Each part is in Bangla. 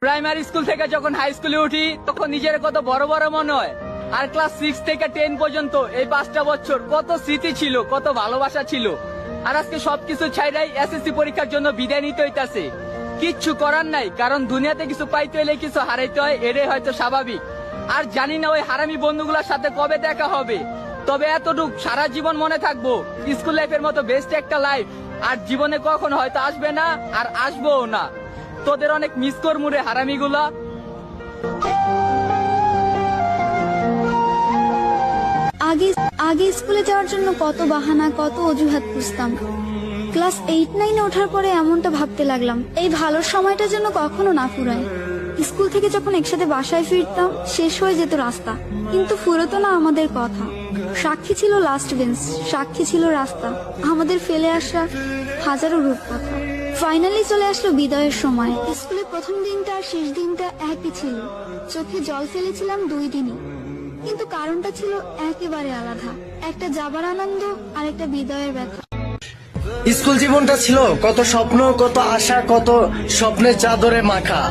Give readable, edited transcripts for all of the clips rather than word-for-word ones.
প্রাইমারি স্কুল থেকে যখন হাই স্কুলে উঠি তখন নিজের কত বড় বড় মনে হয়। আর ক্লাস 6 থেকে 10 পর্যন্ত এই 5টা বছর কত স্মৃতি ছিল, কত ভালোবাসা ছিল। আর আজকে সবকিছু ছাইড়াই এসএসসি পরীক্ষার জন্য বিদায় নিতে হইতাছে। কিচ্ছু করার নাই, কারণ দুনিয়াতে কিছু পাইতে হলে কিছু হারাইতে হয়, এটাই হয়তো স্বাভাবিক। আর জানি না ওই হারামি বন্ধুগুলোর সাথে কবে দেখা হবে, তবে এতটুক সারা জীবন মনে থাকবো, স্কুল লাইফের মতো বেস্ট একটা লাইফ আর জীবনে কখনো হয়তো আসবে না, আর আসবোও না। তোদের অনেক মিস করমু রে হারামিগুলা। আগে আগে স্কুলে যাওয়ার জন্য কত বাহানা, কত অজুহাত খুঁজতাম। ক্লাস 8-9 ওঠার পরে এমনটা ভাবতে লাগলাম, এই ভালো সময়টা যেন কখনো না ফুরায়। স্কুল থেকে যখন একসাথে বাসায় ফিরতাম, শেষ হয়ে যেত রাস্তা, কিন্তু ফুরতো না আমাদের কথা। সাক্ষী ছিল লাস্ট বেঞ্চ, সাক্ষী ছিল রাস্তা, আমাদের ফেলে আসা হাজারো রূপকথা। ফাইনালি চলে আসলো বিদায়ের সময়। স্কুলে প্রথম দিনটা আর শেষ দিনটা একই ছিল। চোখে জল ফেলেছিলাম 2 দিনই, কিন্তু কারণটা ছিল একেবারে আলাদা। একটা যাবার আনন্দ আর একটা বিদায়ের ব্যথা। স্কুল জীবনটা ছিল কত স্বপ্ন, কত আশা, কত স্বপ্নের চাদরে মাখা।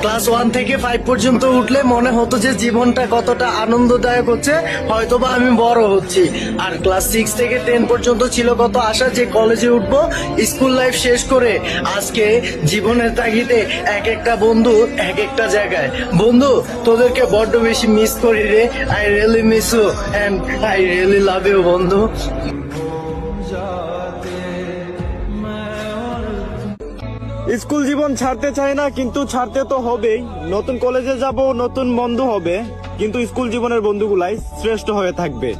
ক্লাস 1 থেকে 5 পর্যন্ত উঠলে মনে হতো যে জীবনটা কতটা আনন্দদায়ক হচ্ছে, হয়তোবা আমি বড় হচ্ছি। আর ক্লাস 6 থেকে 10 পর্যন্ত ছিল কত আশা যে কলেজে উঠবো, স্কুল লাইফ শেষ করে আজকে জীবনের তাগিদে এক একটা বন্ধু এক একটা জায়গায়। বন্ধু, তোদেরকে বড্ড বেশি মিস করি রে। I really miss you and I really love you বন্ধু। স্কুল জীবন ছাড়তে চাই না, কিন্তু ছাড়তে তো হবেই। নতুন কলেজে যাব, নতুন বন্ধু হবে, কিন্তু স্কুল জীবনের বন্ধুগুলাই শ্রেষ্ঠ হয়ে থাকবে।